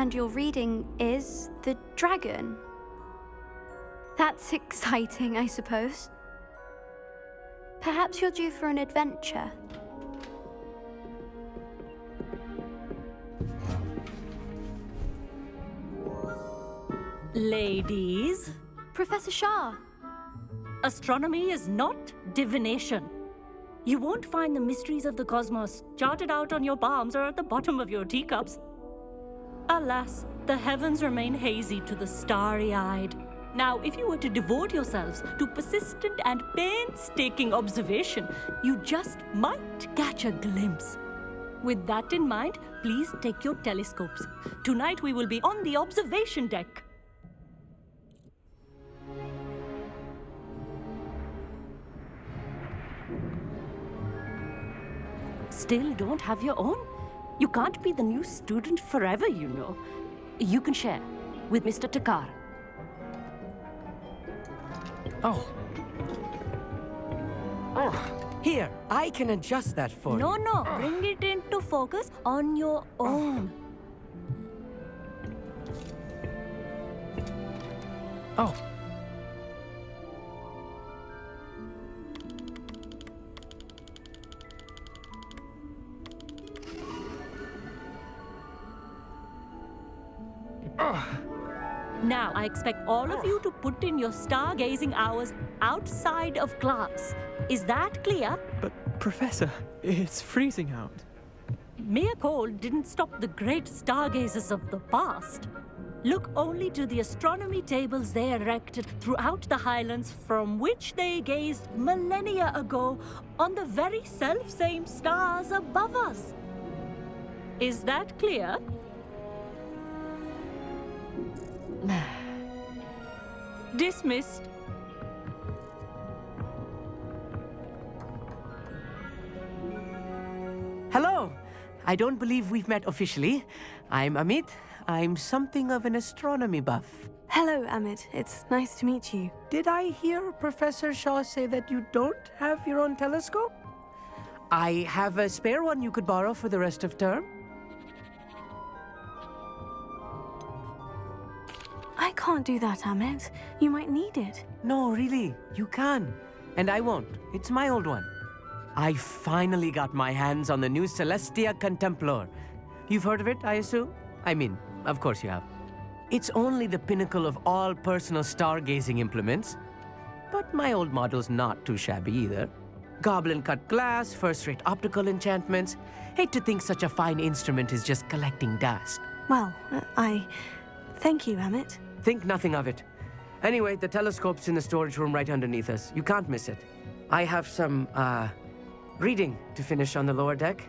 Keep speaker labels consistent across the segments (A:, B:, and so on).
A: And your reading is the dragon. That's exciting, I suppose. Perhaps you're due for an adventure.
B: Ladies,
A: Professor Shah.
B: astronomy is not divination. You won't find the mysteries of the cosmos charted out on your palms or at the bottom of your teacups. Alas, the heavens remain hazy to the starry-eyed. Now, if you were to devote yourselves to persistent and painstaking observation, you just might catch a glimpse. With that in mind, please take your telescopes. Tonight we will be on the observation deck. Still don't have your own? You can't be the new student forever, you know. You can share with Mr. Takar.
C: Oh. Here, I can adjust that for you.
B: No, bring it into focus on your own.
C: Oh.
B: Now, I expect all of you to put in your stargazing hours outside of class. Is that clear?
D: But, Professor, it's freezing out.
B: Mere cold didn't stop the great stargazers of the past. Look only to the astronomy tables they erected throughout the highlands from which they gazed millennia ago on the very self-same stars above us. Is that clear? Dismissed.
C: Hello. I don't believe we've met officially. I'm Amit. I'm something of an astronomy buff.
E: Hello, Amit. It's nice to meet you.
C: Did I hear Professor Shaw say that you don't have your own telescope? I have a spare one you could borrow for the rest of term.
E: I can't do that, Amit. You might need it.
C: No, really, you can. And I won't. It's my old one. I finally got my hands on the new Celestia Contemplar. You've heard of it, I assume? I mean, of course you have. It's only the pinnacle of all personal stargazing implements. But my old model's not too shabby either. Goblin-cut glass, first-rate optical enchantments. Hate to think such a fine instrument is just collecting dust.
E: Well, thank you, Amit.
C: Think nothing of it. Anyway, the telescope's in the storage room right underneath us. You can't miss it. I have some, reading to finish on the lower deck.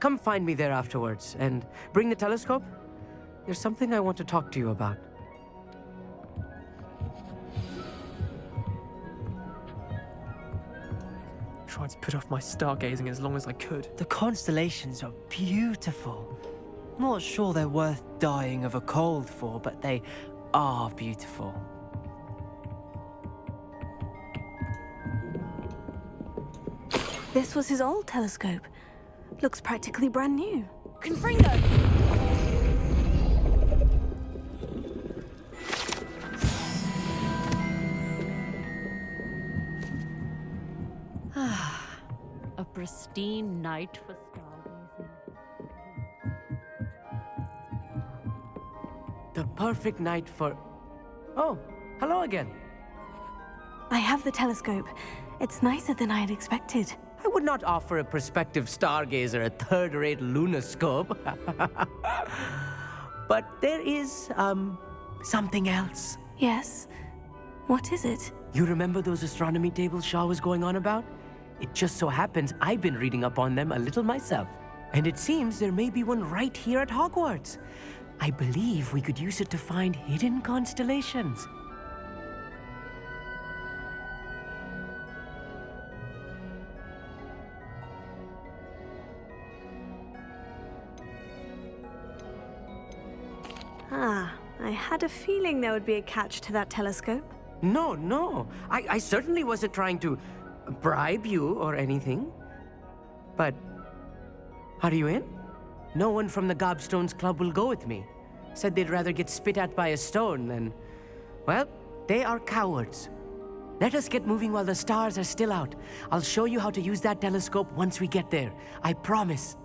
C: Come find me there afterwards, and bring the telescope. There's something I want to talk to you about.
D: Tried to put off my stargazing as long as I could.
F: The constellations are beautiful. Not sure they're worth dying of a cold for, but they are beautiful.
E: This was his old telescope. Looks practically brand new.
A: Confringo!
B: A pristine night for stargazing.
C: The perfect night for... Oh, hello again.
E: I have the telescope. It's nicer than I had expected.
C: I would not offer a prospective stargazer a third-rate lunoscope. But there is, something else.
E: Yes? What is it?
C: You remember those astronomy tables Shaw was going on about? It just so happens I've been reading up on them a little myself. And it seems there may be one right here at Hogwarts. I believe we could use it to find hidden constellations.
E: I had a feeling there would be a catch to that telescope.
C: No. I certainly wasn't trying to bribe you or anything. But, are you in? No one from the Gobstones Club will go with me. said they'd rather get spit at by a stone than... Well, they are cowards. Let us get moving while the stars are still out. I'll show you how to use that telescope once we get there. I promise.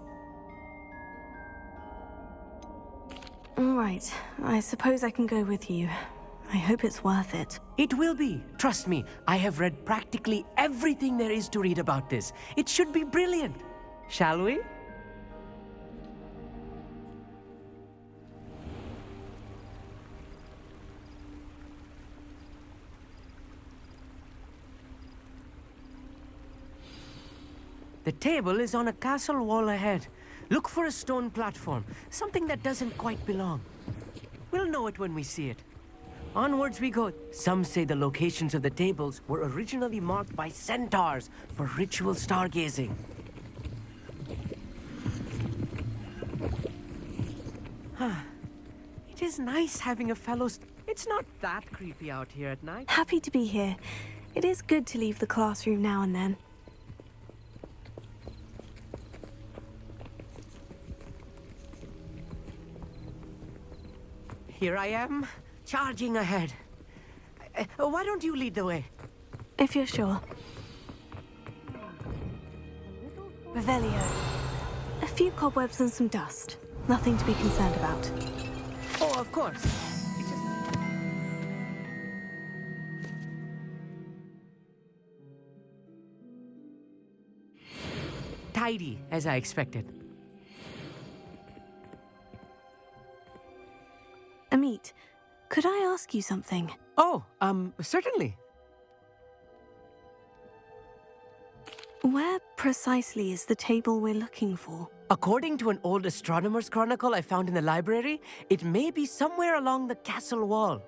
E: All right, I suppose I can go with you. I hope it's worth it.
C: It will be. Trust me, I have read practically everything there is to read about this. It should be brilliant. Shall we? The table is on a castle wall ahead. Look for a stone platform, something that doesn't quite belong. We'll know it when we see it. Onwards we go. Some say the locations of the tables were originally marked by centaurs for ritual stargazing. It is nice having a fellow... It's not that creepy out here at night.
E: Happy to be here. It is good to leave the classroom now and then.
C: Here I am, charging ahead. Why don't you lead the way?
E: If you're sure. Revelio. A few cobwebs and some dust. Nothing to be concerned about.
C: Oh, of course. It's just... Tidy, as I expected.
E: Amit, could I ask you something?
C: Oh, certainly.
E: Where precisely is the table we're looking for?
C: According to an old astronomer's chronicle I found in the library, it may be somewhere along the castle wall.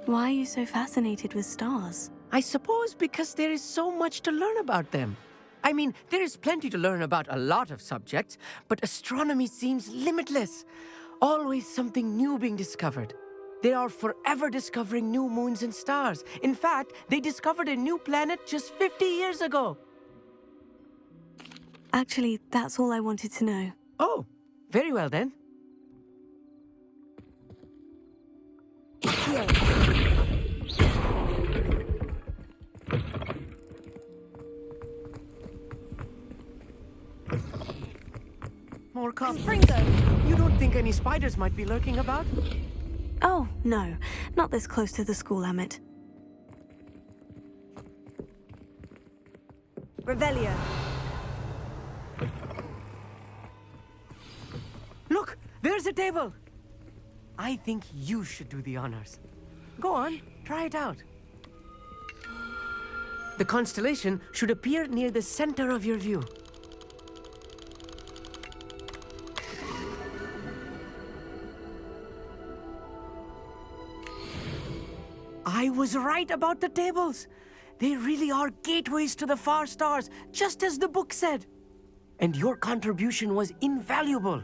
E: Why are you so fascinated with stars?
C: I suppose because there is so much to learn about them. I mean, there is plenty to learn about a lot of subjects, but astronomy seems limitless. Always something new being discovered. They are forever discovering new moons and stars. In fact, they discovered a new planet just 50 years ago.
E: Actually, that's all I wanted to know.
C: Oh, very well then. More cops. You don't think any spiders might be lurking about?
E: Oh, no. Not this close to the school, Amit. Revelio.
C: Look, there's a table. I think you should do the honors. Go on, try it out. The constellation should appear near the center of your view. I was right about the tables. They really are gateways to the far stars, just as the book said. And your contribution was invaluable.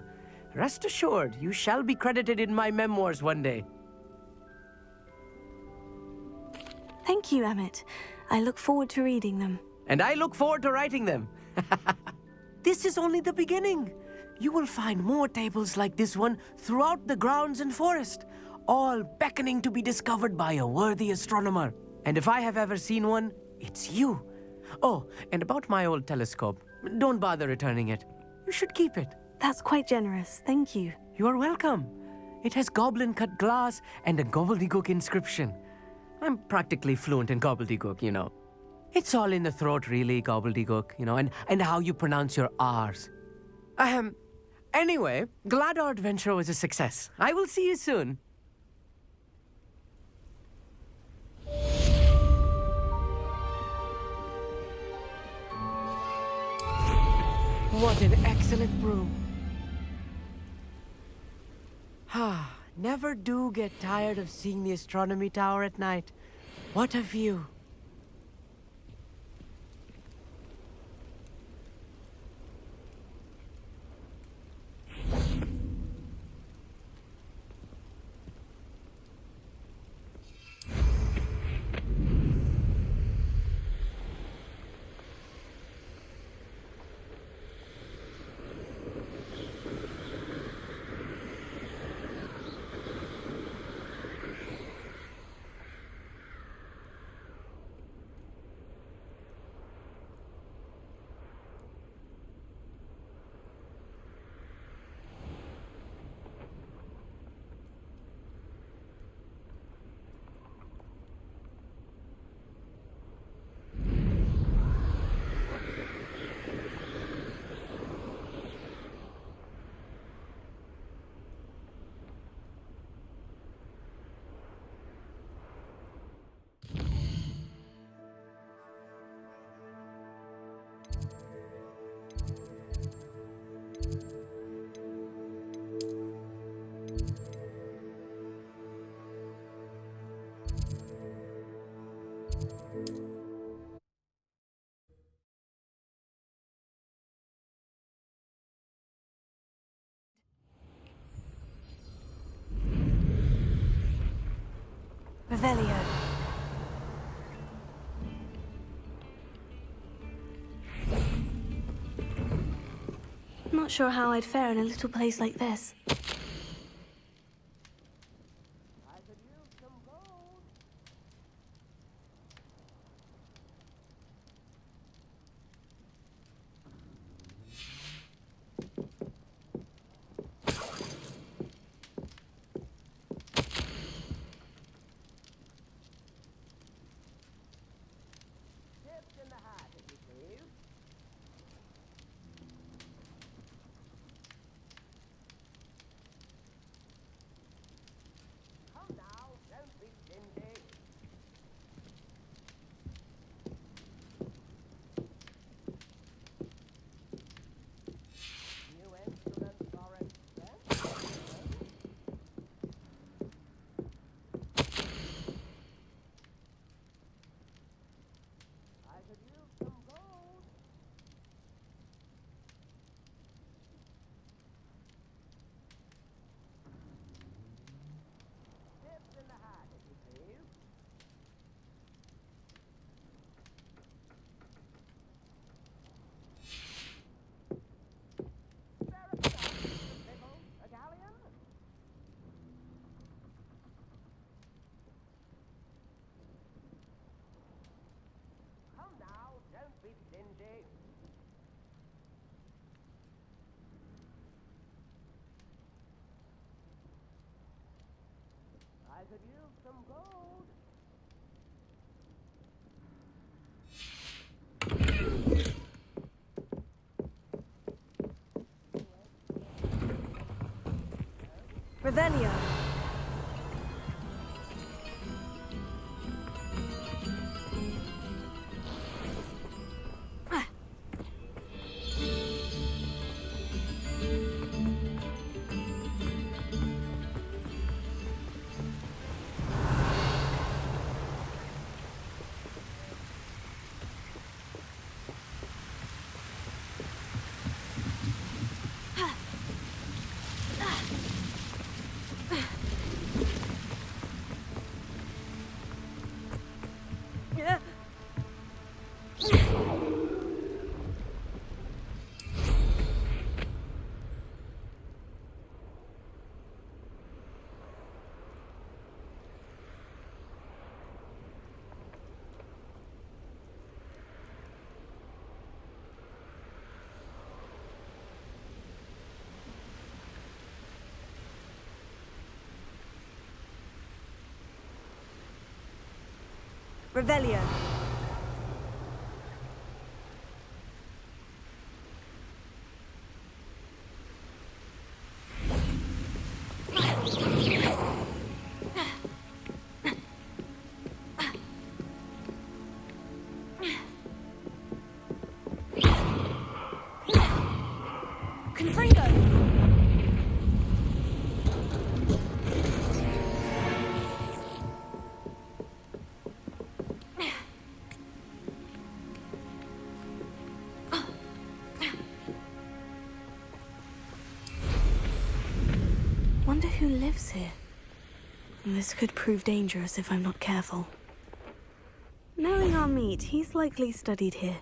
C: Rest assured, you shall be credited in my memoirs one day.
E: Thank you, Amit. I look forward to reading them.
C: And I look forward to writing them. This is only the beginning. You will find more tables like this one throughout the grounds and forest, all beckoning to be discovered by a worthy astronomer. And if I have ever seen one, it's you. Oh, and about my old telescope, don't bother returning it. You should keep it.
E: That's quite generous. Thank you.
C: You are welcome. It has goblin-cut glass and a gobbledygook inscription. I'm practically fluent in gobbledygook, you know. It's all in the throat, really, gobbledygook, you know, and how you pronounce your R's. Anyway, glad our adventure was a success. I will see you soon. What an excellent brew. Never do get tired of seeing the astronomy tower at night. What a view.
E: Revelio. Not sure how I'd fare in a little place like this.
C: I could use some gold.
E: Revelio. Revelio. Confringo. Wonder who lives here. This could prove dangerous if I'm not careful. Knowing our meat, he's likely studied here.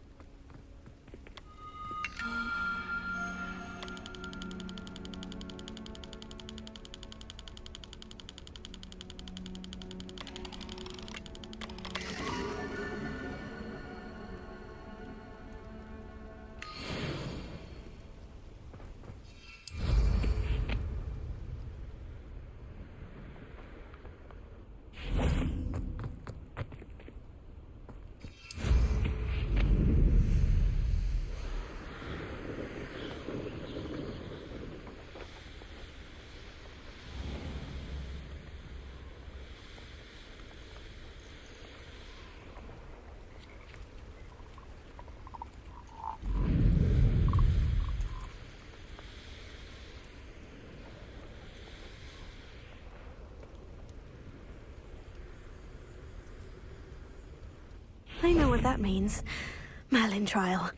E: I know what that means. Merlin trial.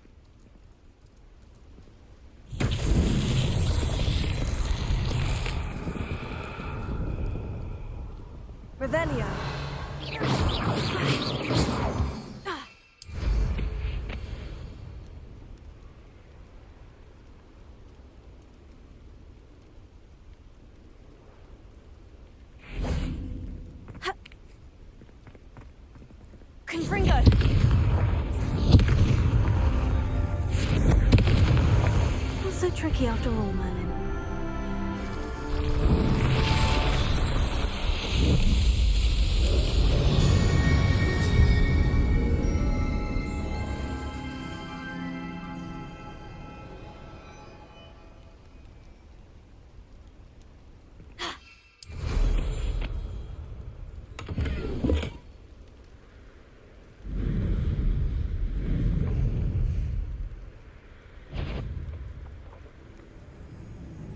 E: Revelio. Confringo! Not so tricky after all, Merlin.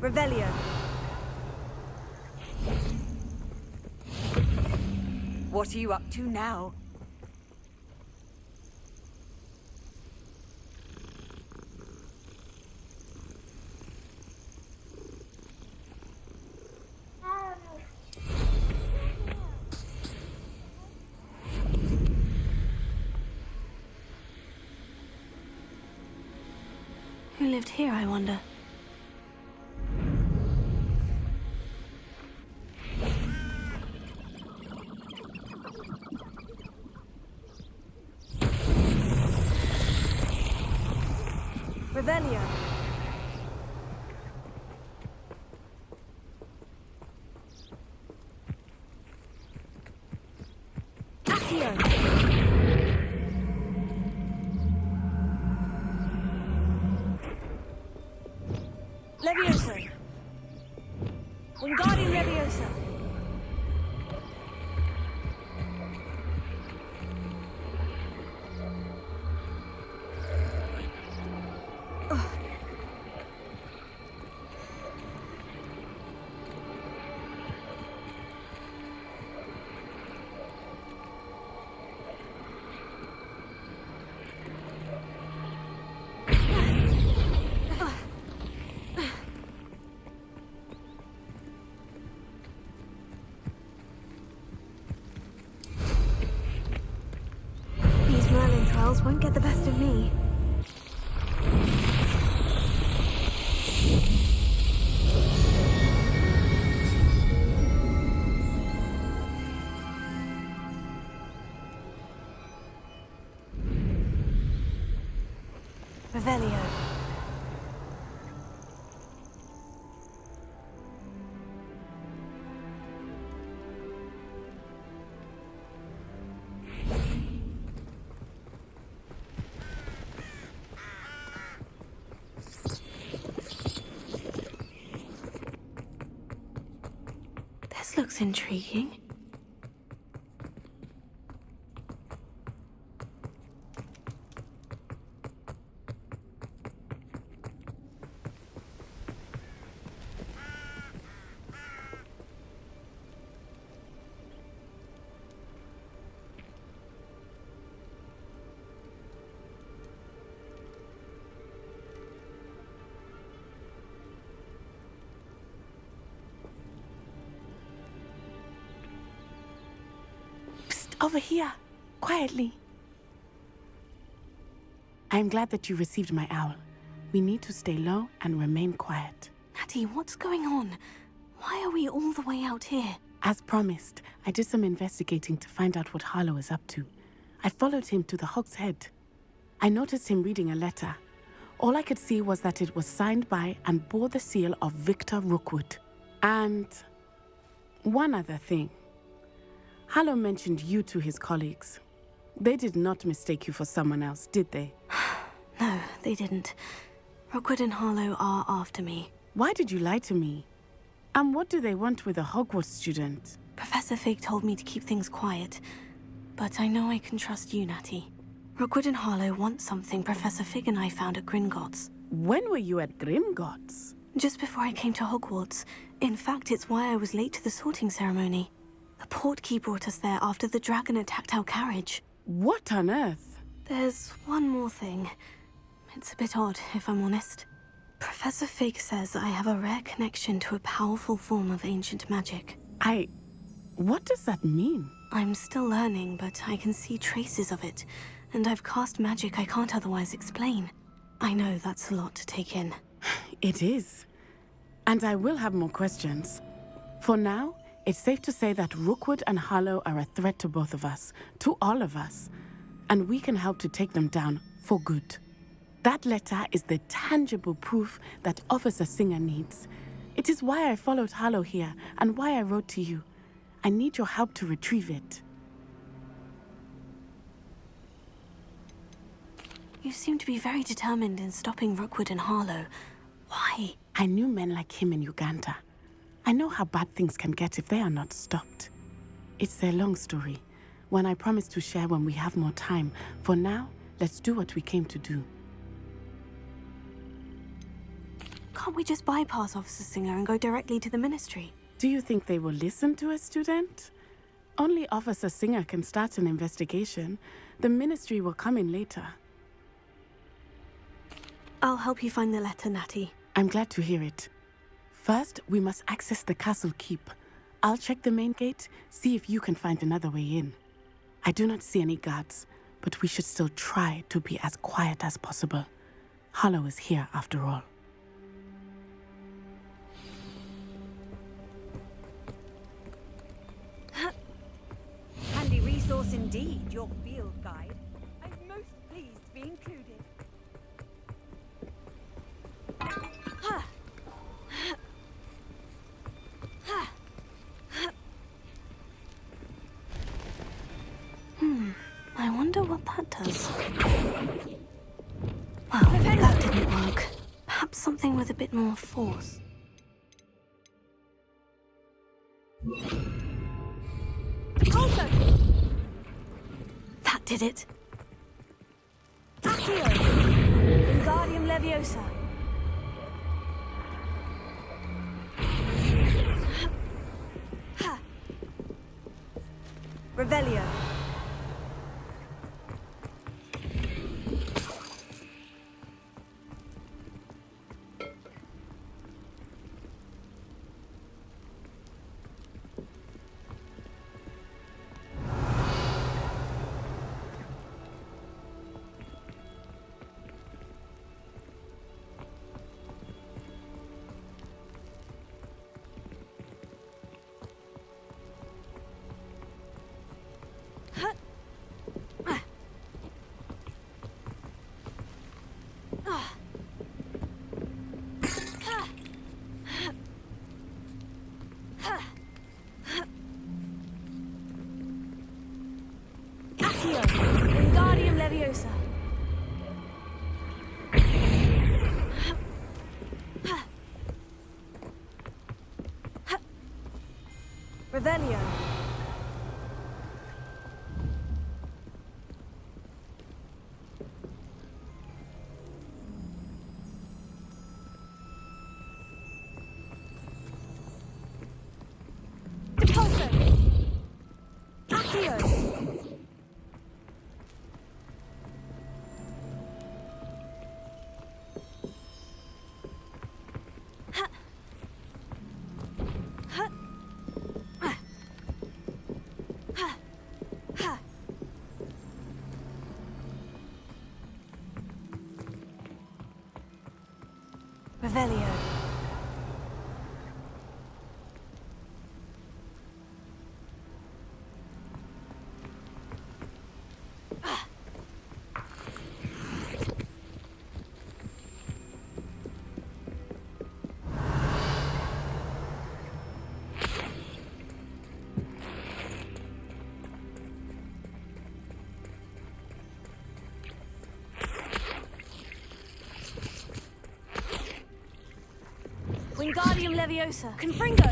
E: Revelio.
G: What are you up to now?
E: Who lived here, I wonder? Revelio. Accio. Levioso. Wingardium Leviosa. These Merlin trials won't get the best of me. Revelio. This looks intriguing.
H: Over here, quietly. I'm glad that you received my owl. We need to stay low and remain quiet.
E: Natty, what's going on? Why are we all the way out here?
H: As promised, I did some investigating to find out what Harlow is up to. I followed him to the Hog's Head. I noticed him reading a letter. All I could see was that it was signed by and bore the seal of Victor Rookwood. And one other thing. Harlow mentioned you to his colleagues. They did not mistake you for someone else, did they?
E: No, they didn't. Rookwood and Harlow are after me.
H: Why did you lie to me? And what do they want with a Hogwarts student?
E: Professor Fig told me to keep things quiet, but I know I can trust you, Natty. Rookwood and Harlow want something Professor Fig and I found at Gringotts.
H: When were you at Gringotts?
E: Just before I came to Hogwarts. In fact, it's why I was late to the sorting ceremony. The portkey brought us there after the dragon attacked our carriage.
H: What on earth?
E: There's one more thing. It's a bit odd, if I'm honest. Professor Fig says I have a rare connection to a powerful form of ancient magic.
H: What does that mean?
E: I'm still learning, but I can see traces of it, and I've cast magic I can't otherwise explain. I know that's a lot to take in.
H: It is. And I will have more questions. For now, it's safe to say that Rookwood and Harlow are a threat to both of us, to all of us. And we can help to take them down for good. That letter is the tangible proof that Officer Singer needs. It is why I followed Harlow here and why I wrote to you. I need your help to retrieve it.
E: You seem to be very determined in stopping Rookwood and Harlow. Why?
H: I knew men like him in Uganda. I know how bad things can get if they are not stopped. It's a long story, one I promise to share when we have more time. For now, let's do what we came to do.
E: Can't we just bypass Officer Singer and go directly to the Ministry?
H: Do you think they will listen to a student? Only Officer Singer can start an investigation. The Ministry will come in later.
E: I'll help you find the letter, Natty.
H: I'm glad to hear it. First, we must access the castle keep. I'll check the main gate, see if you can find another way in. I do not see any guards, but we should still try to be as quiet as possible. Harlow is here after all.
G: Handy resource indeed, your field guide. I'm most pleased to be included.
E: I wonder what that does. Well, that didn't work. Perhaps something with a bit more force.
G: Also,
E: That did it.
G: Accio! Wingardium Leviosa. Ha! Revelio. Accio! Wingardium Leviosa. Revelio. Depulso. Accio. Revelio. Wingardium Leviosa. Confringo.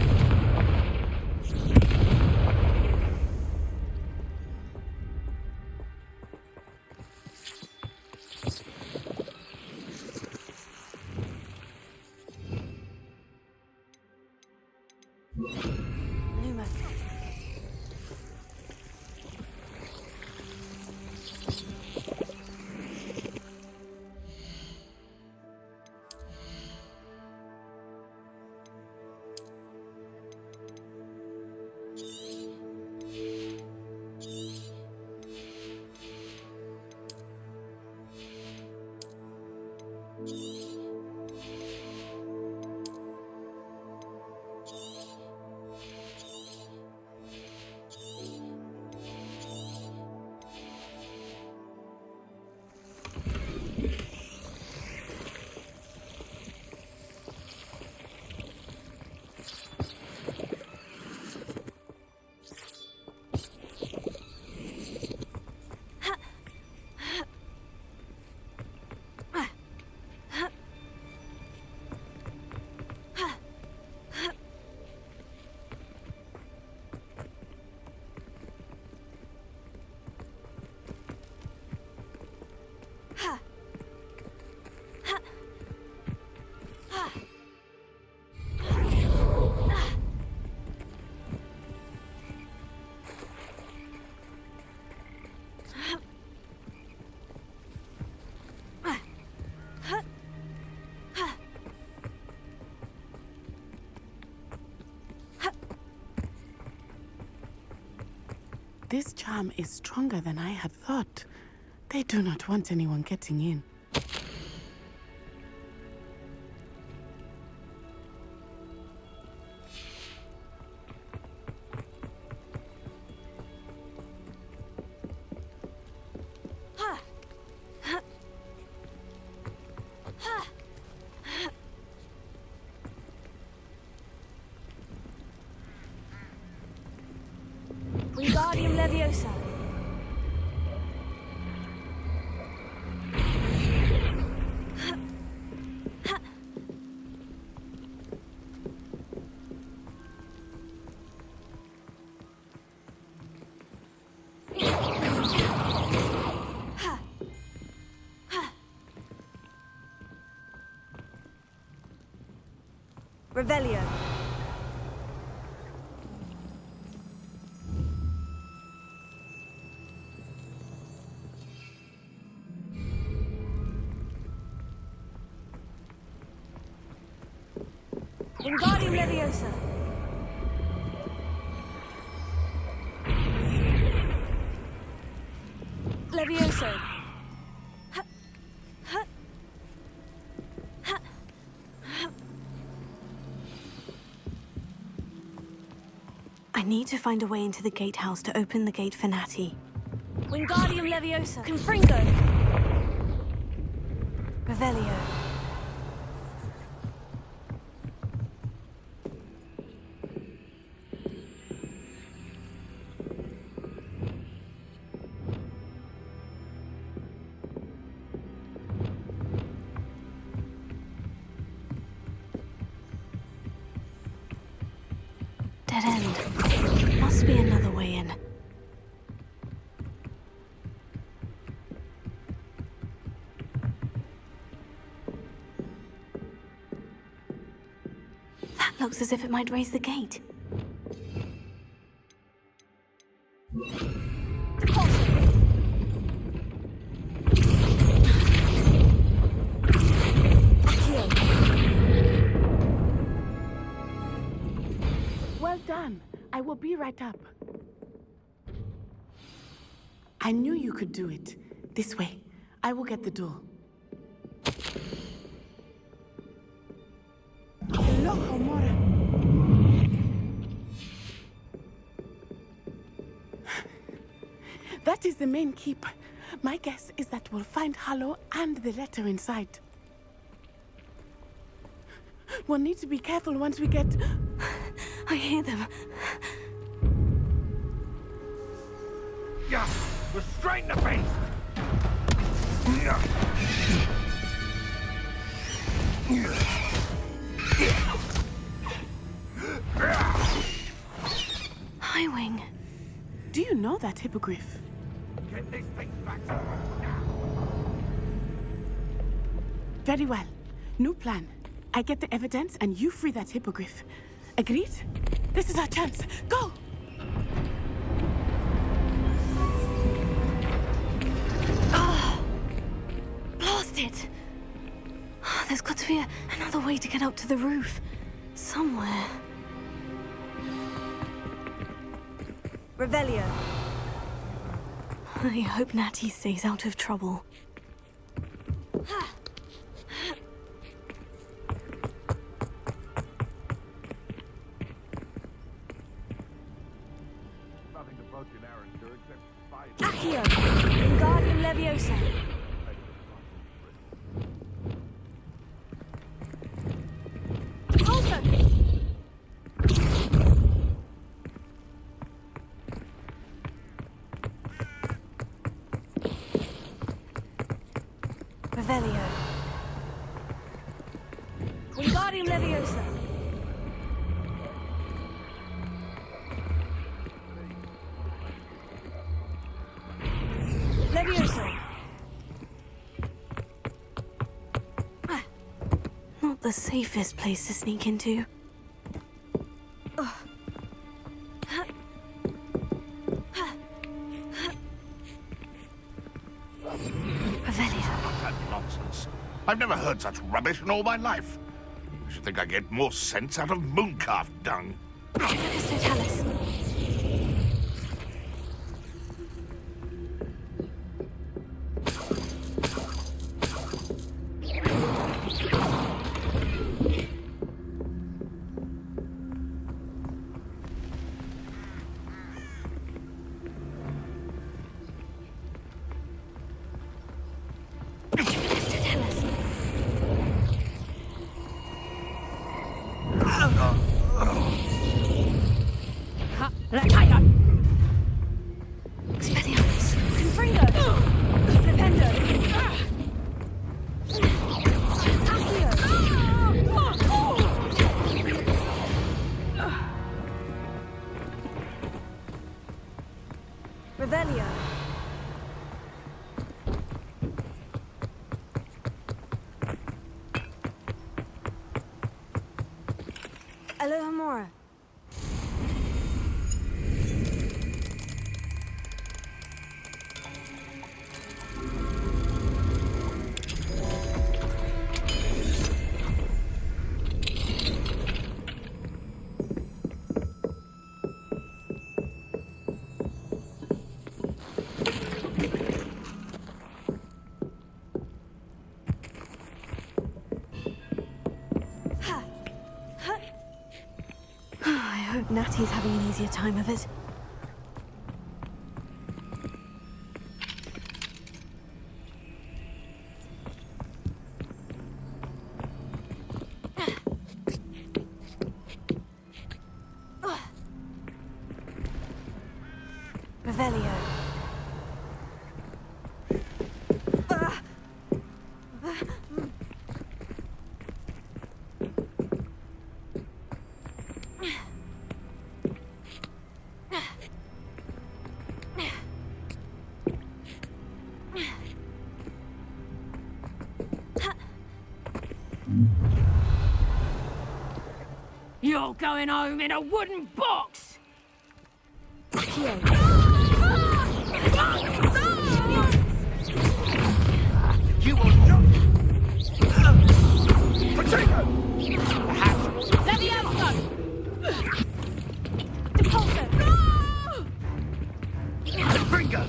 G: Numa.
H: this charm is stronger than I had thought. They do not want anyone getting in.
E: Wingardium Leviosa. Revelio. Wingardium Leviosa. Levioso. I need to find a way into the gatehouse to open the gate for Natty. Wingardium Leviosa. Confringo. Revelio. Dead end. Must be another way in. That looks as if it might raise the gate.
H: Well done. I will be right up. I knew you could do it. This way. I will get the door. Loco, Mora. That is the main keep. My guess is that we'll find Harlow and the letter inside. We'll need to be careful once we get...
E: I hear them.
I: Yeah, restrain the beast!
E: Highwing.
H: Do you know that hippogriff?
I: Get this thing back to now!
H: Very well. New plan. I get the evidence and you free that hippogriff. Agreed? This is our chance. Go!
E: Blast it! There's got to be another way to get up to the roof. Somewhere. Revelio. I hope Natty stays out of trouble.
I: Nothing to approach in Arrowsure except spiders.
E: Accio! Wingardium Leviosa. Also! Revelio. Wingardium Leviosa. Leviosa. Not the safest place to sneak into.
I: That nonsense. I've never heard such rubbish in all my life. I should think I get more sense out of mooncalf dung.
E: Totalis. Revelio. Alohomora. I hope Natty's having an easier time of it. Revelio.
B: You're going home in a wooden box!
I: You will not. Potato. The hat.
B: Let me have one!
E: Depulso.
I: Finger.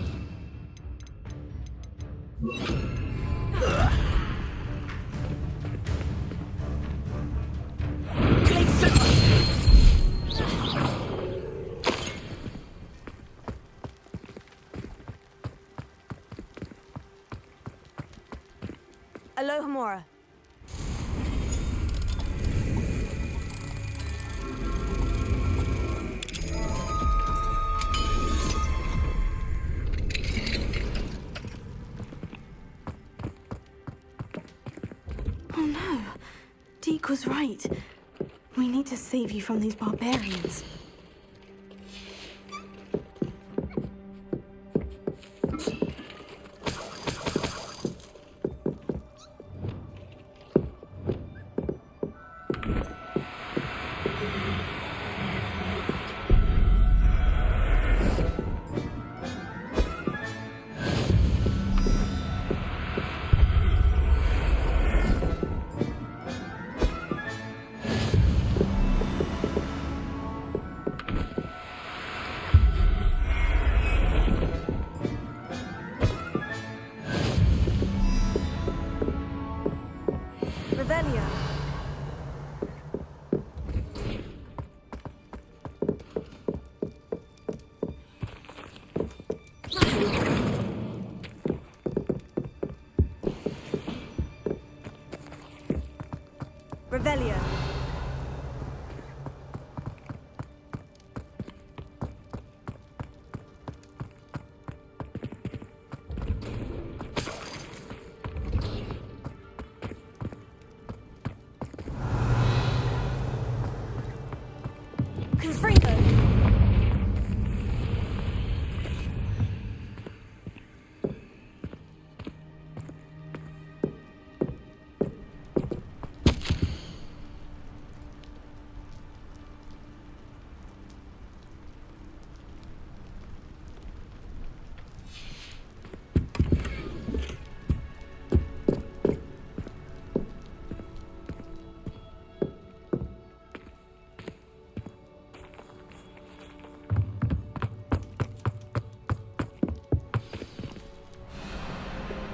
E: Alohomora. Oh no. Deke was right. We need to save you from these barbarians. Revelio. Revelio. Confringo.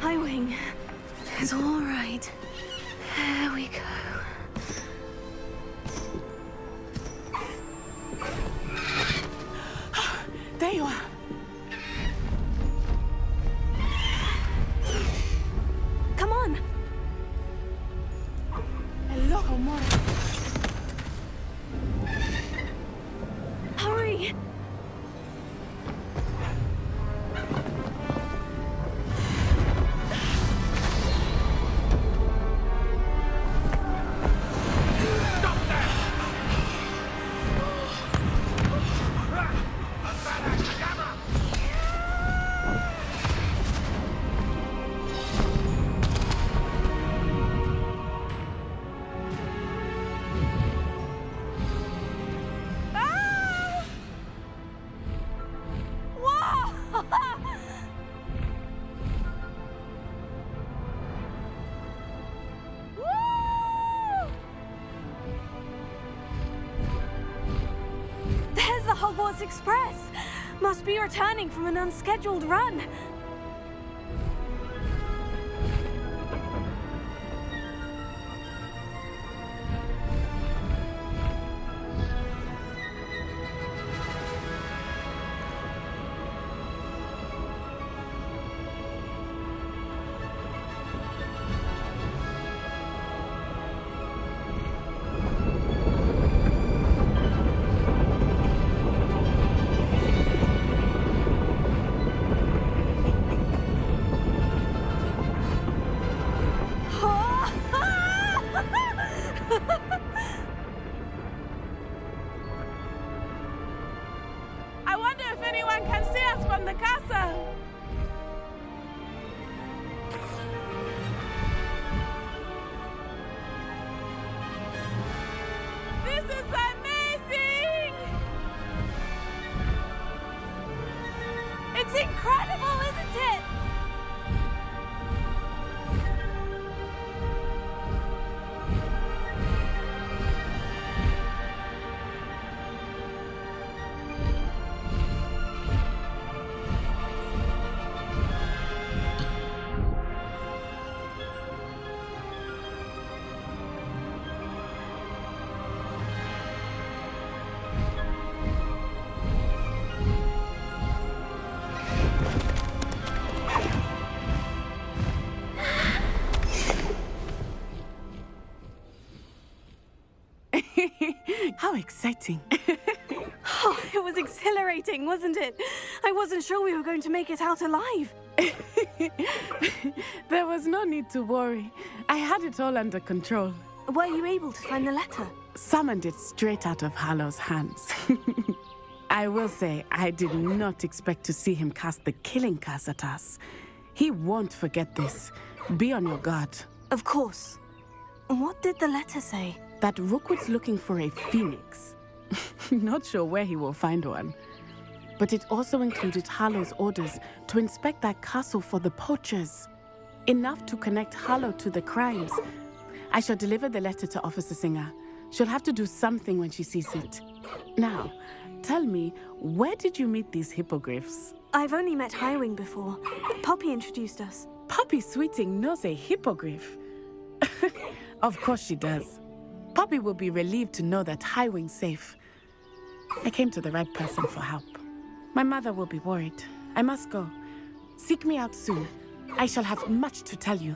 E: Highwing. It's all right. There we go.
H: There you are.
E: Come on.
H: Alohomora.
E: Hurry. Express! Must be returning from an unscheduled run.
H: I wonder if anyone can see us from the castle. This is amazing!
E: It's incredible, isn't it?
H: How exciting.
E: Oh, it was exhilarating, wasn't it? I wasn't sure we were going to make it out alive.
H: There was no need to worry. I had it all under control.
E: Were you able to find the letter?
H: Summoned it straight out of Harlow's hands. I will say, I did not expect to see him cast the killing curse at us. He won't forget this. Be on your guard.
E: Of course. What did the letter say?
H: That Rookwood's looking for a phoenix. Not sure where he will find one. But it also included Harlow's orders to inspect that castle for the poachers. Enough to connect Harlow to the crimes. I shall deliver the letter to Officer Singer. She'll have to do something when she sees it. Now, tell me, where did you meet these hippogriffs?
E: I've only met Highwing before. Poppy introduced us.
H: Poppy Sweeting knows a hippogriff. Of course she does. Poppy will be relieved to know that Highwing's safe. I came to the right person for help. My mother will be worried. I must go. Seek me out soon. I shall have much to tell you.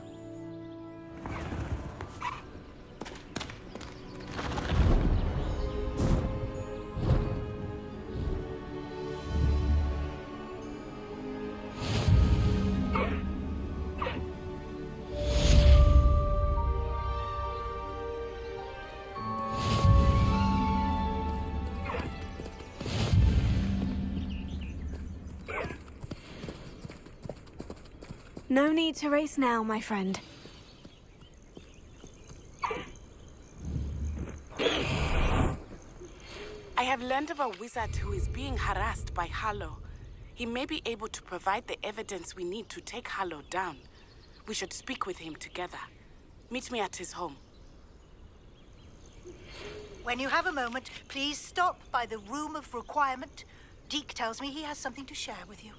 E: No need to race now, my friend.
H: I have learned of a wizard who is being harassed by Harlow. He may be able to provide the evidence we need to take Harlow down. We should speak with him together. Meet me at his home.
J: When you have a moment, please stop by the Room of Requirement. Deke tells me he has something to share with you.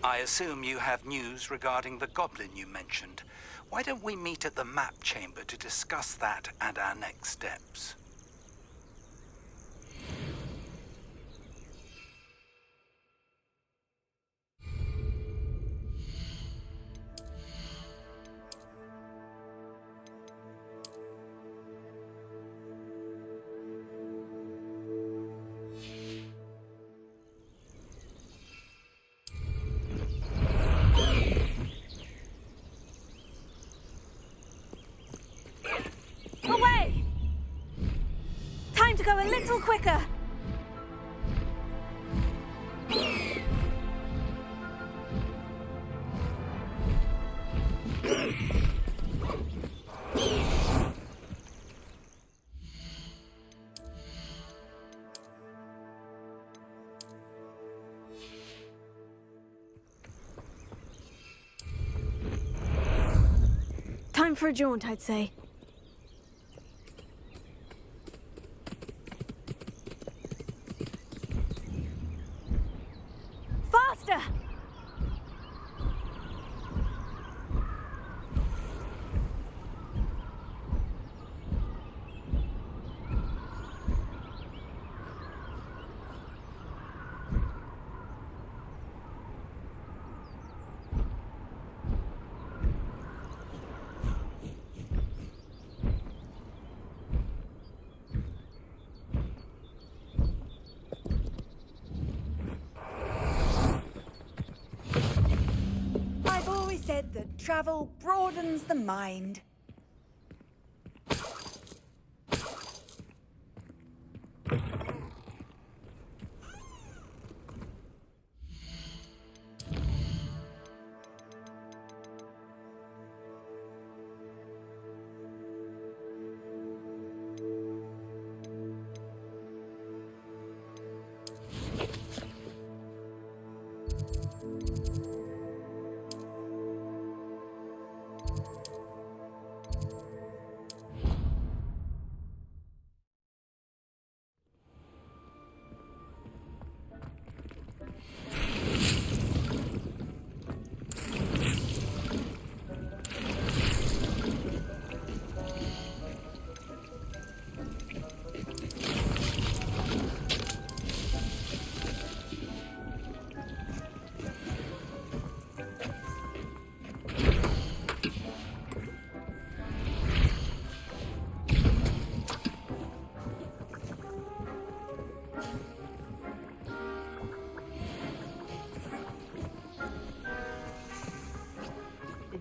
K: I assume you have news regarding the goblin you mentioned. Why don't we meet at the map chamber to discuss that and our next steps?
E: Away! Time to go a little quicker. Time for a jaunt, I'd say.
A: Faster!
G: I've always said that travel broadens the mind.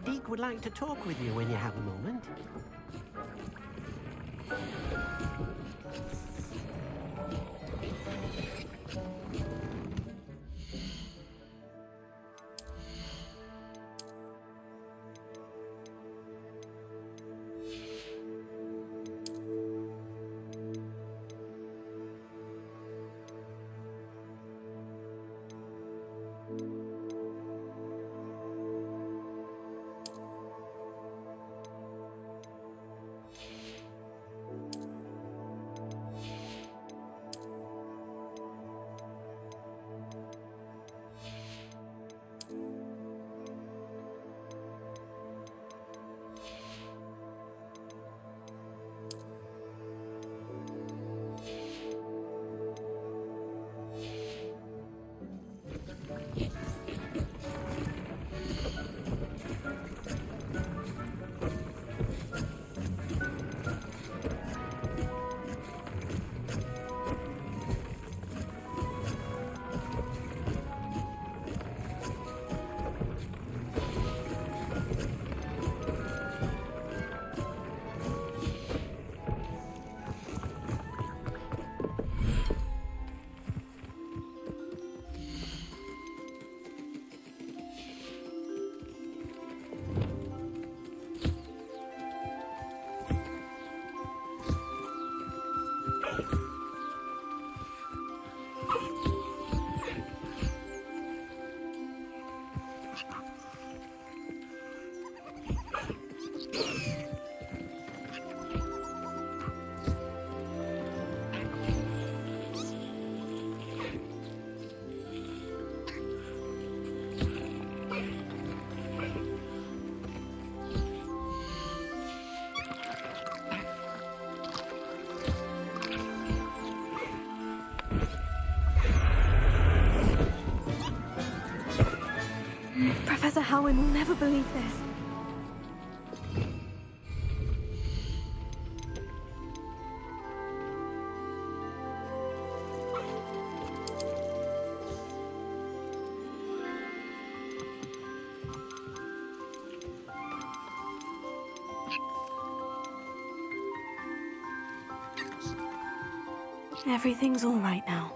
L: Deke would like to talk with you when you have a moment.
E: Professor Howin will never believe this. Everything's all right now.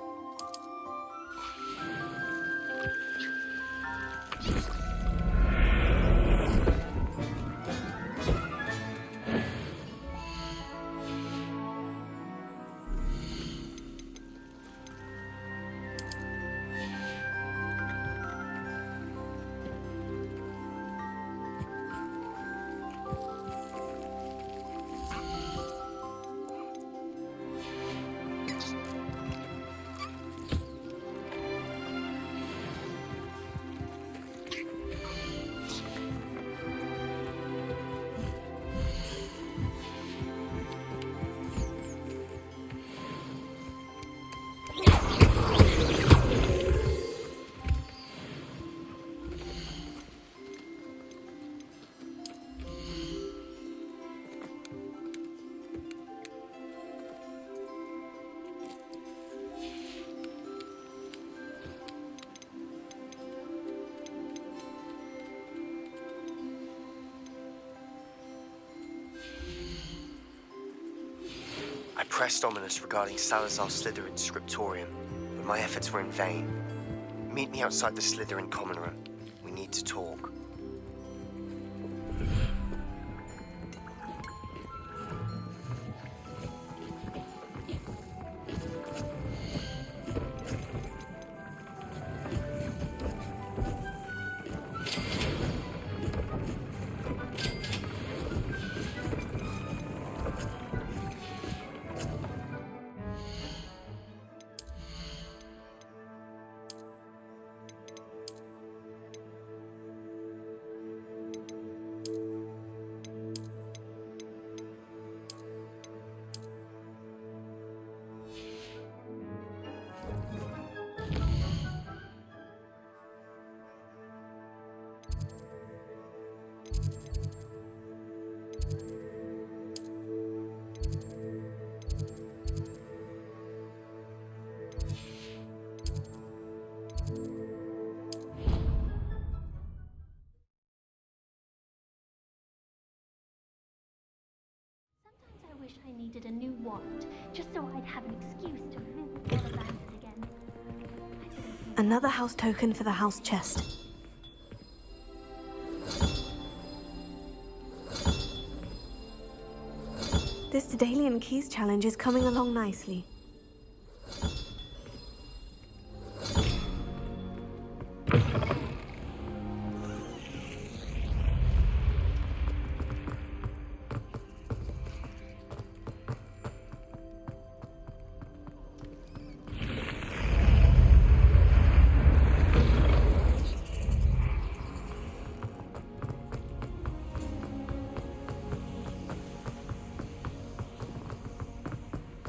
M: pressed Ominous regarding Salazar Slytherin's scriptorium, but my efforts were in vain. Meet me outside the Slytherin common room. We need to talk.
N: I wish I needed a new wand, just so I'd have an excuse to visit the Ollivances again.
E: Another house token for the house chest. This Daedalian Keys challenge is coming along nicely.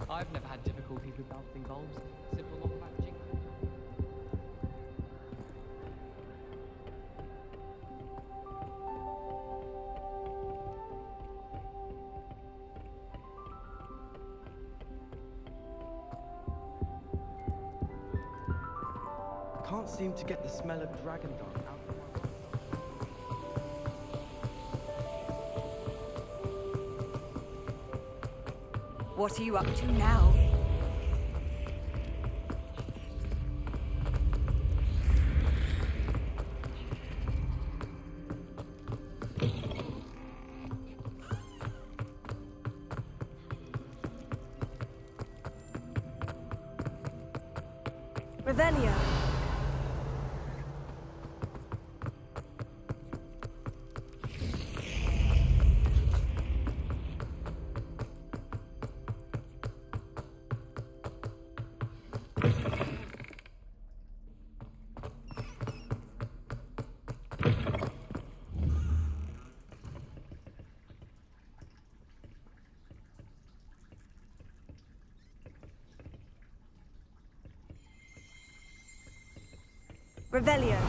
O: I've never had difficulties with bouncing bulbs. Simple lock packaging.
P: Can't seem to get the smell of dragon dung out of my...
G: What are you up to now?
E: Revelio. Revelio.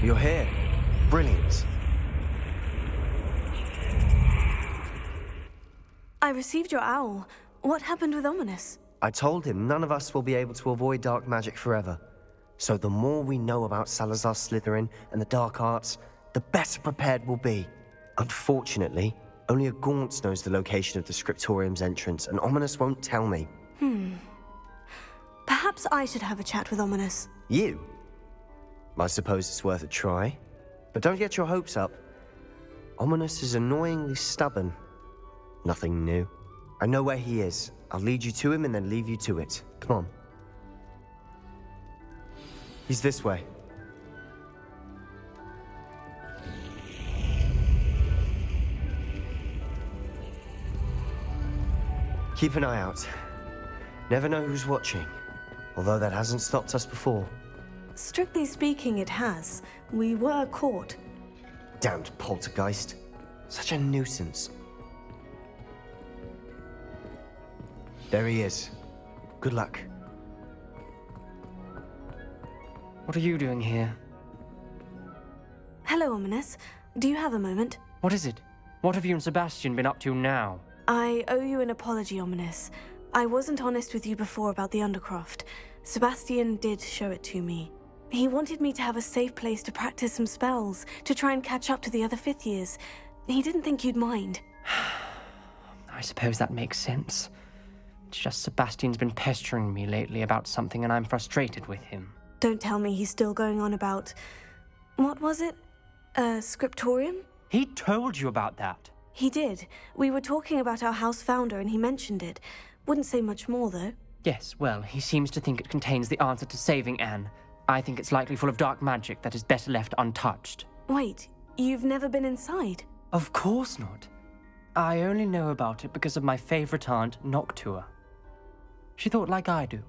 M: You're here. Brilliant.
E: I received your owl. What happened with Ominous?
M: I told him none of us will be able to avoid dark magic forever. So the more we know about Salazar Slytherin and the dark arts, the better prepared we'll be. Unfortunately, only a Gaunt knows the location of the Scriptorium's entrance, and Ominous won't tell me.
E: Perhaps I should have a chat with Ominous.
M: You? I suppose it's worth a try. But don't get your hopes up. Ominous is annoyingly stubborn. Nothing new. I know where he is. I'll lead you to him and then leave you to it. Come on. He's this way. Keep an eye out. Never know who's watching. Although that hasn't stopped us before.
E: Strictly speaking, it has. We were caught.
M: Damned poltergeist. Such a nuisance. There he is. Good luck.
Q: What are you doing here?
E: Hello, Ominous. Do you have a moment?
Q: What is it? What have you and Sebastian been up to now?
E: I owe you an apology, Ominous. I wasn't honest with you before about the Undercroft. Sebastian did show it to me. He wanted me to have a safe place to practice some spells, to try and catch up to the other fifth years. He didn't think you'd mind.
Q: I suppose that makes sense. It's just Sebastian's been pestering me lately about something and I'm frustrated with him.
E: Don't tell me he's still going on about... What was it? Scriptorium?
Q: He told you about that?
E: He did. We were talking about our house founder and he mentioned it. Wouldn't say much more, though.
Q: Yes, well, he seems to think it contains the answer to saving Anne. I think it's likely full of dark magic that is better left untouched.
E: Wait, you've never been inside?
Q: Of course not. I only know about it because of my favorite aunt, Noctua. She thought like I do.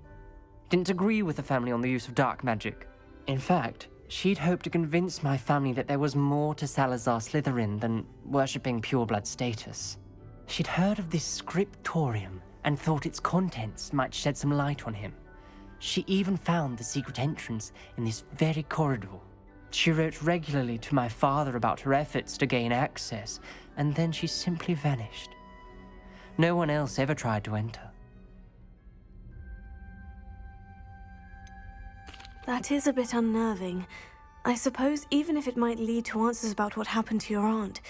Q: Didn't agree with the family on the use of dark magic. In fact, she'd hoped to convince my family that there was more to Salazar Slytherin than worshipping pureblood status. She'd heard of this scriptorium and thought its contents might shed some light on him. She even found the secret entrance in this very corridor. She wrote regularly to my father about her efforts to gain access, and then she simply vanished. No one else ever tried to enter.
E: That is a bit unnerving. I suppose even if it might lead to answers about what happened to your aunt,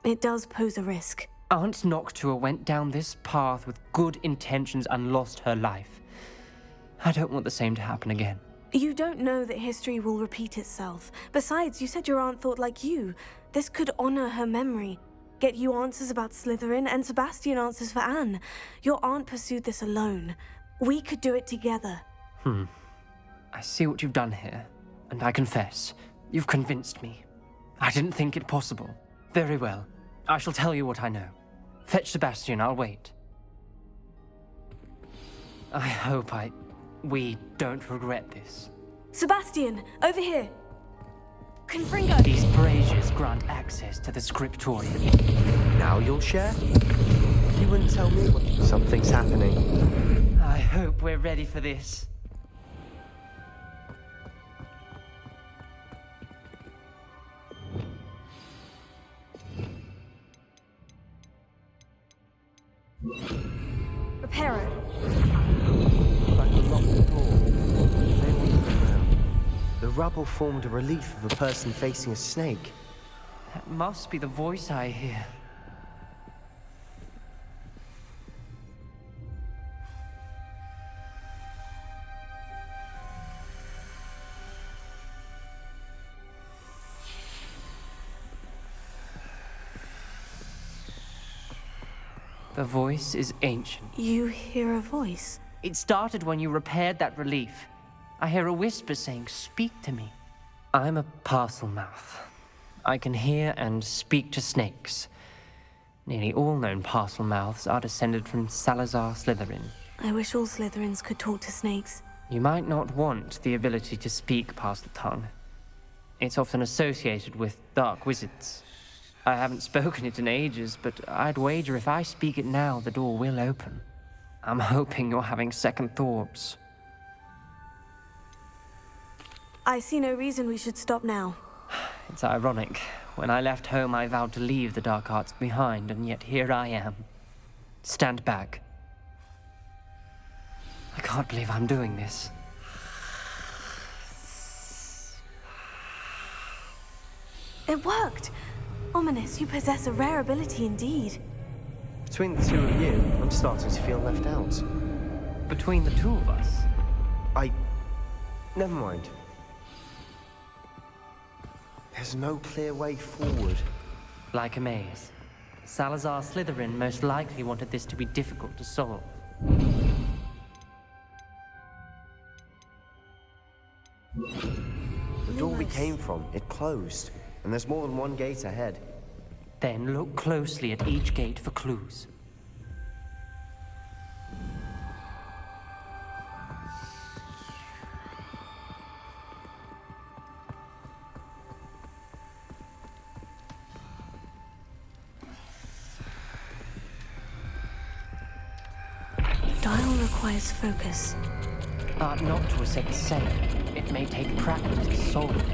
E: it does pose a risk.
Q: Aunt Noctua went down this path with good intentions and lost her life. I don't want the same to happen again.
E: You don't know that history will repeat itself. Besides, you said your aunt thought like you. This could honor her memory. Get you answers about Slytherin and Sebastian answers for Anne. Your aunt pursued this alone. We could do it together.
Q: I see what you've done here, and I confess, you've convinced me. I didn't think it possible. Very well. I shall tell you what I know. Fetch Sebastian, I'll wait. I hope we don't regret this.
E: Sebastian, over here! Confringo!
Q: These braziers grant access to the scriptorium.
M: Now you'll share? You wouldn't tell me what... Something's happening.
Q: I hope we're ready for this.
E: Reparo.
M: Like a locked door. The rubble formed a relief of a person facing a snake.
Q: That must be the voice I hear. The voice is ancient.
E: You hear a voice?
Q: It started when you repaired that relief. I hear a whisper saying, "Speak to me." I'm a parcel mouth. I can hear and speak to snakes. Nearly all known parcel mouths are descended from Salazar Slytherin.
E: I wish all Slytherins could talk to snakes.
Q: You might not want the ability to speak parcel tongue. It's often associated with dark wizards. I haven't spoken it in ages, but I'd wager if I speak it now, the door will open. I'm hoping you're having second thoughts.
E: I see no reason we should stop now.
Q: It's ironic. When I left home, I vowed to leave the dark arts behind, and yet here I am. Stand back. I can't believe I'm doing this.
E: It worked! Ominous, you possess a rare ability indeed.
M: Between the two of you, I'm starting to feel left out.
Q: Between the two of us?
M: Never mind. There's no clear way forward.
Q: Like a maze. Salazar Slytherin most likely wanted this to be difficult to solve.
M: The door we came from, it closed. And there's more than one gate ahead.
Q: Then look closely at each gate for clues.
E: Dial requires focus.
Q: Art Noctua said the same. It may take practice to solve it.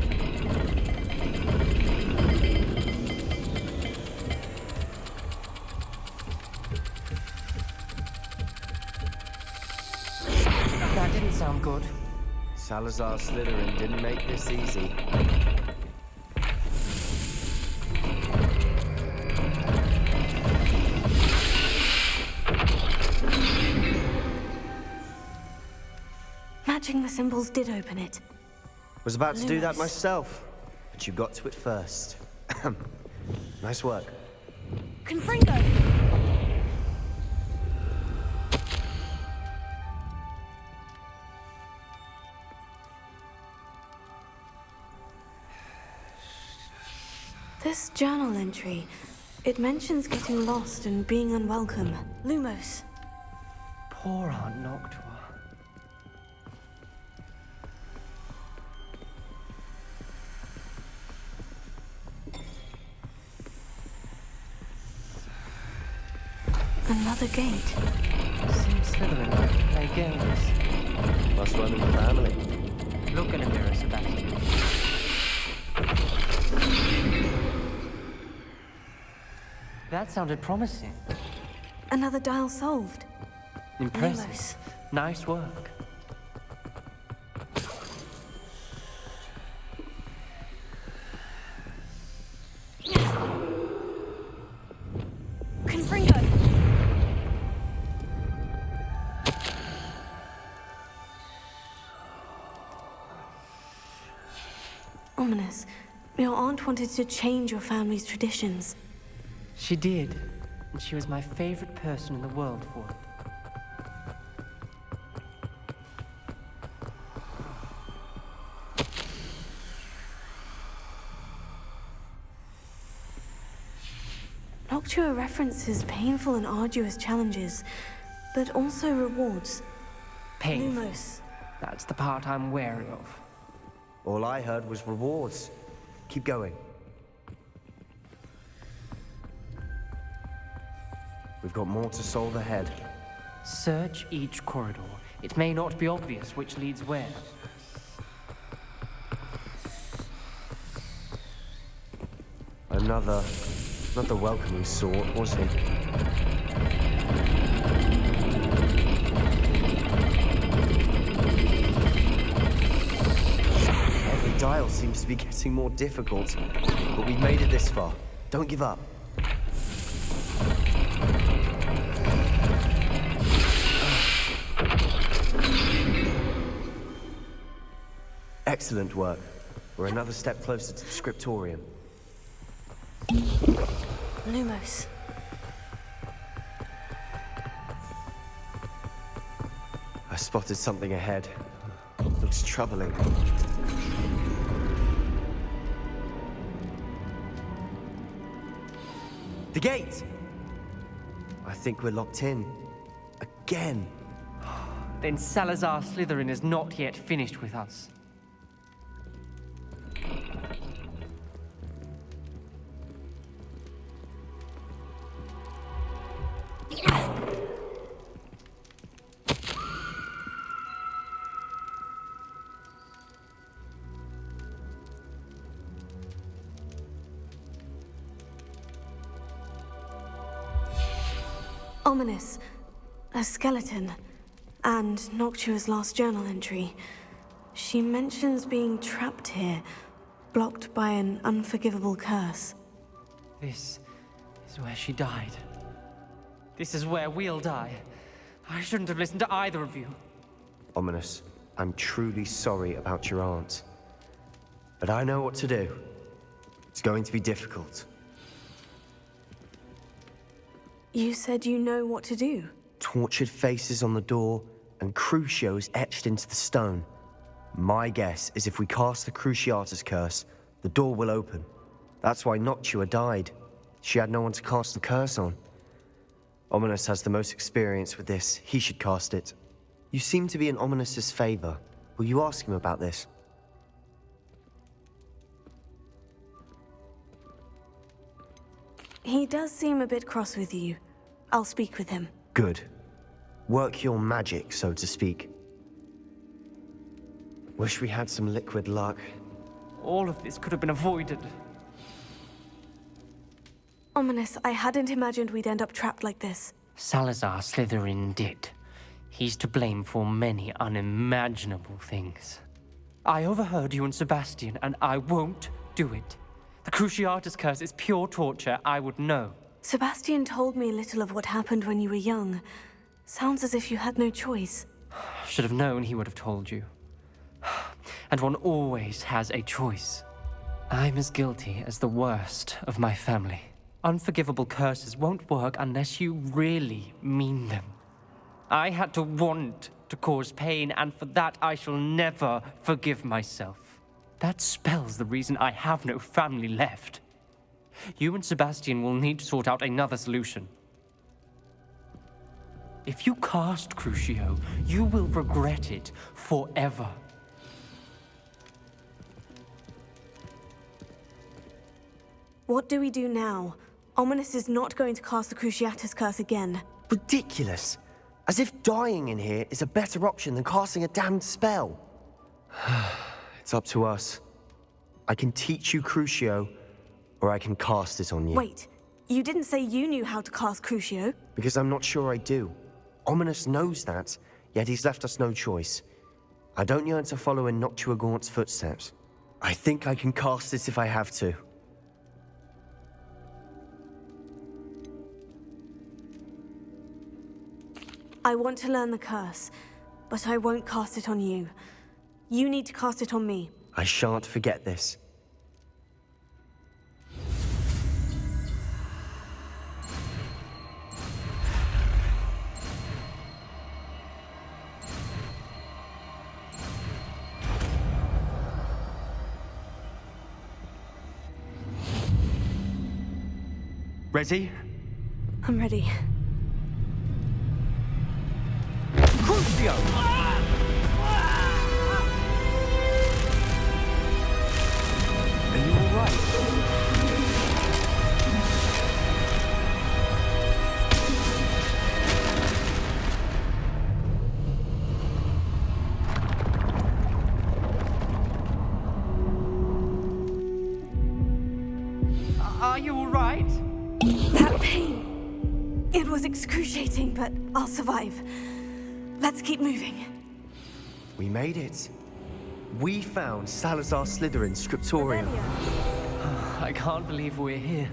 Q: That didn't sound good.
M: Salazar Slytherin didn't make this easy.
E: Matching the symbols did open it.
M: Was about to do that myself, but you got to it first. Nice work.
E: Confringo! This journal entry, it mentions getting lost and being unwelcome. Lumos.
Q: Poor Aunt Noctua.
E: Another gate.
Q: Seems Slytherin like to play games.
M: Must run in the family.
Q: Look in a mirror, Sebastian. That sounded promising.
E: Another dial solved.
Q: Impressive.
E: Lumos.
Q: Nice work.
E: Confringo! Ominous. Your aunt wanted to change your family's traditions.
Q: She did, and she was my favorite person in the world for it.
E: Noctua references painful and arduous challenges, but also rewards.
Q: Painful.
E: Lumos.
Q: That's the part I'm wary of.
M: All I heard was rewards. Keep going. We've got more to solve ahead.
Q: Search each corridor. It may not be obvious which leads where.
M: Another... not the welcoming sort, was he? Every dial seems to be getting more difficult. But we've made it this far. Don't give up. Excellent work. We're another step closer to the scriptorium.
E: Lumos.
M: I spotted something ahead. Looks troubling. The gate! I think we're locked in. Again.
Q: Then Salazar Slytherin is not yet finished with us.
E: Ominous. A skeleton. And Noctua's last journal entry. She mentions being trapped here, blocked by an unforgivable curse.
Q: This is where she died. This is where we'll die. I shouldn't have listened to either of you.
M: Ominous, I'm truly sorry about your aunt. But I know what to do. It's going to be difficult.
E: You said you know what to do.
M: Tortured faces on the door, and Crucios etched into the stone. My guess is if we cast the Cruciatus curse, the door will open. That's why Noctua died. She had no one to cast the curse on. Ominous has the most experience with this. He should cast it. You seem to be in Ominous's favor. Will you ask him about this?
E: He does seem a bit cross with you. I'll speak with him.
M: Good. Work your magic, so to speak. Wish we had some liquid luck.
Q: All of this could have been avoided.
E: Ominous, I hadn't imagined we'd end up trapped like this.
Q: Salazar Slytherin did. He's to blame for many unimaginable things. I overheard you and Sebastian, and I won't do it. The Cruciatus curse is pure torture, I would know.
E: Sebastian told me a little of what happened when you were young. Sounds as if you had no choice.
Q: Should have known he would have told you. And one always has a choice. I'm as guilty as the worst of my family. Unforgivable curses won't work unless you really mean them. I had to want to cause pain, and for that I shall never forgive myself. That spell's the reason I have no family left. You and Sebastian will need to sort out another solution. If you cast Crucio, you will regret it forever.
E: What do we do now? Ominous is not going to cast the Cruciatus curse again.
M: Ridiculous. As if dying in here is a better option than casting a damned spell. It's up to us. I can teach you Crucio, or I can cast it on you.
E: Wait, you didn't say you knew how to cast Crucio?
M: Because I'm not sure I do. Ominous knows that, yet he's left us no choice. I don't yearn to follow in Noctua Gaunt's footsteps. I think I can cast it if I have to.
E: I want to learn the curse, but I won't cast it on you. You need to cast it on me.
M: I shan't forget this.
C: Ready?
E: I'm ready.
C: Crucio! Are you all right?
Q: Are you all right?
E: That pain. It was excruciating, but I'll survive. Let's keep moving.
M: We made it. We found Salazar Slytherin's scriptorium.
Q: I can't believe we're here.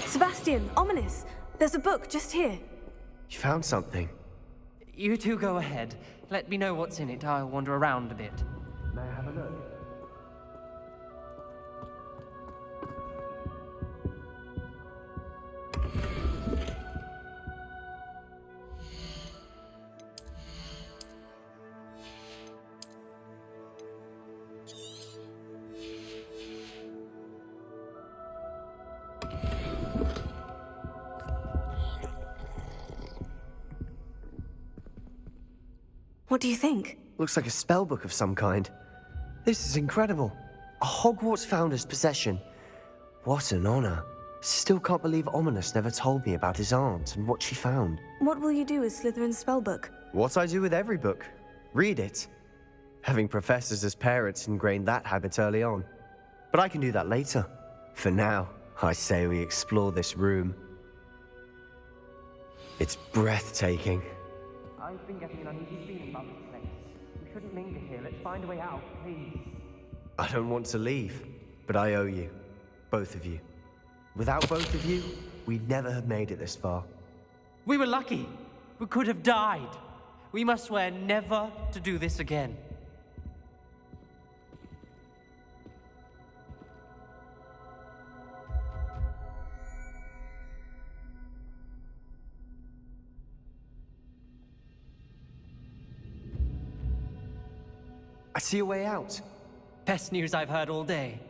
E: Sebastian, Ominous. There's a book just here.
M: You found something.
Q: You two go ahead. Let me know what's in it. I'll wander around a bit.
M: May I have a look?
E: What do you think?
M: Looks like a spellbook of some kind. This is incredible. A Hogwarts founder's possession. What an honor. Still can't believe Ominous never told me about his aunt and what she found.
E: What will you do with Slytherin's spellbook?
M: What I do with every book. Read it. Having professors as parents ingrained that habit early on. But I can do that later. For now, I say we explore this room. It's breathtaking.
Q: I've been getting an uneasy feeling about this place. We shouldn't linger here. Let's find a way out, please.
M: I don't want to leave, but I owe you. Both of you. Without both of you, we'd never have made it this far.
Q: We were lucky. We could have died. We must swear never to do this again.
M: I see a way out.
Q: Best news I've heard all day.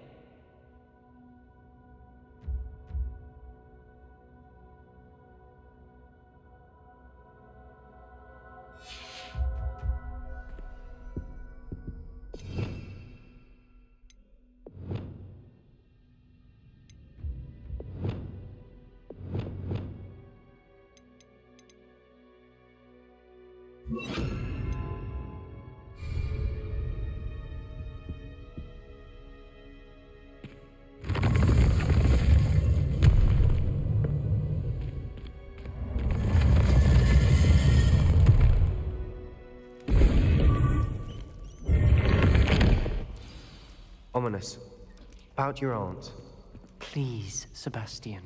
M: Ominous. About your aunt.
Q: Please, Sebastian.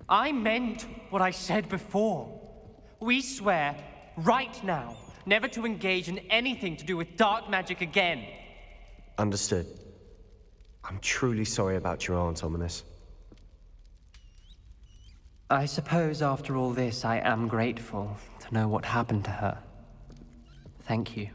Q: I meant what I said before. We swear, right now, never to engage in anything to do with dark magic again.
M: Understood. I'm truly sorry about your aunt, Ominous.
Q: I suppose after all this, I am grateful to know what happened to her. Thank you.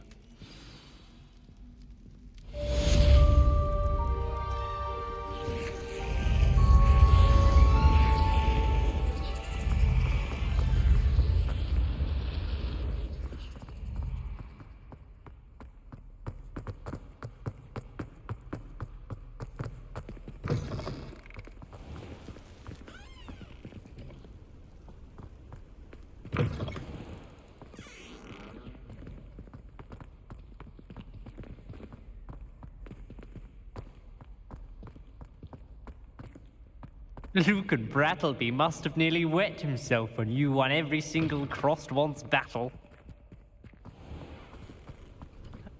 Q: Luke and Brattleby must have nearly wet himself when you won every single crossed once battle.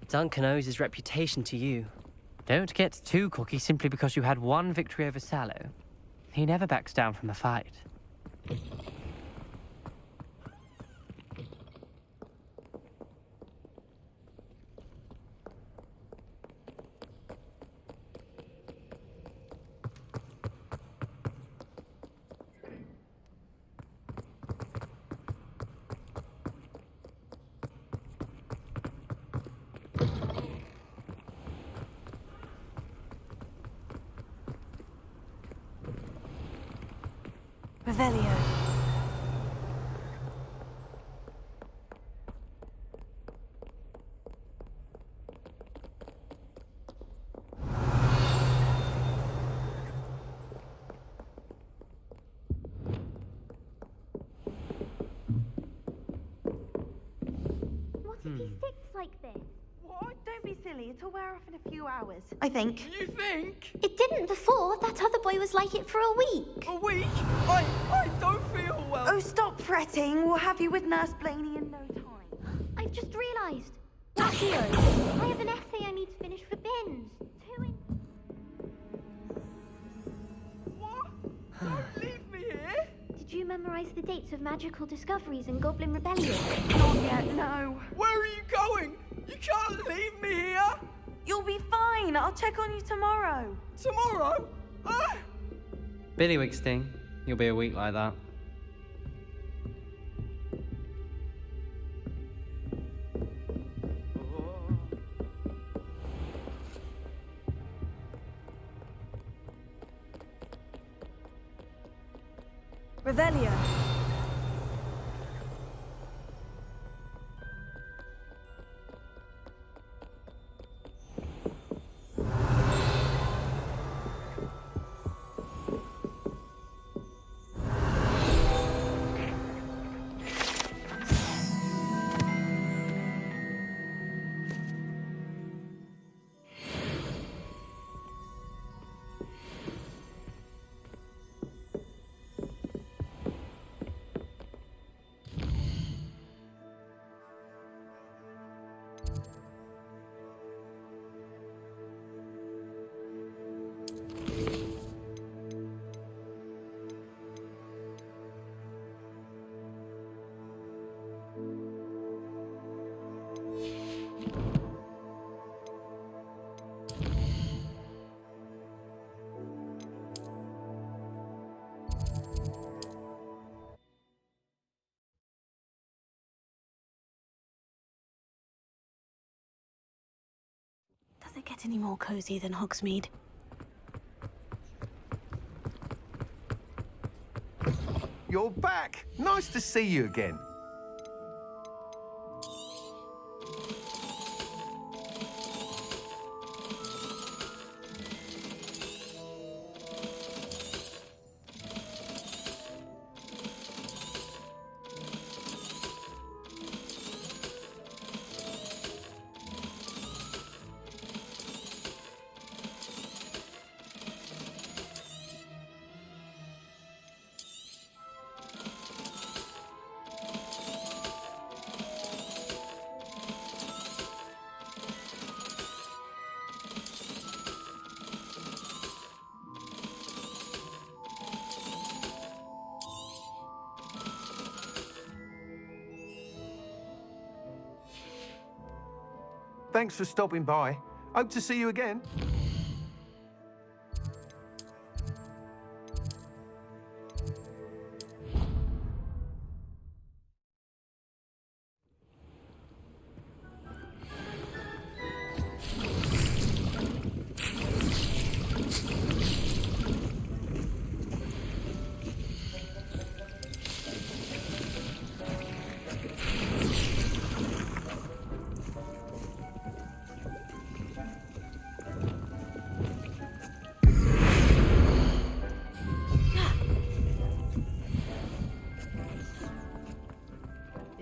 R: Duncan owes his reputation to you.
Q: Don't get too cocky simply because you had one victory over Sallow. He never backs down from a fight.
E: Revelio.
N: What if he sticks like this?
G: What? Don't be silly. It'll wear off in a few hours, I think.
D: You think?
A: It didn't before. That other boy was like it for a week.
D: A week? I don't feel well.
G: Oh, stop fretting. We'll have you with Nurse Blaney in no time.
A: I've just realised. Accio, I have an essay I need to finish for bins.
D: What? Don't leave me here.
A: Did you memorise the dates of magical discoveries in Goblin Rebellion?
G: Not yet, no.
D: Where are you going? You can't leave me here.
G: You'll be fine. I'll check on you tomorrow.
D: Tomorrow?
Q: Billywig Sting, you'll be a week like that.
E: Revelio. get any more cozy than Hogsmeade.
S: You're back. Nice to see you again. Thanks for stopping by. Hope to see you again.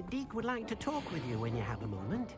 L: Deke would like to talk with you when you have a moment.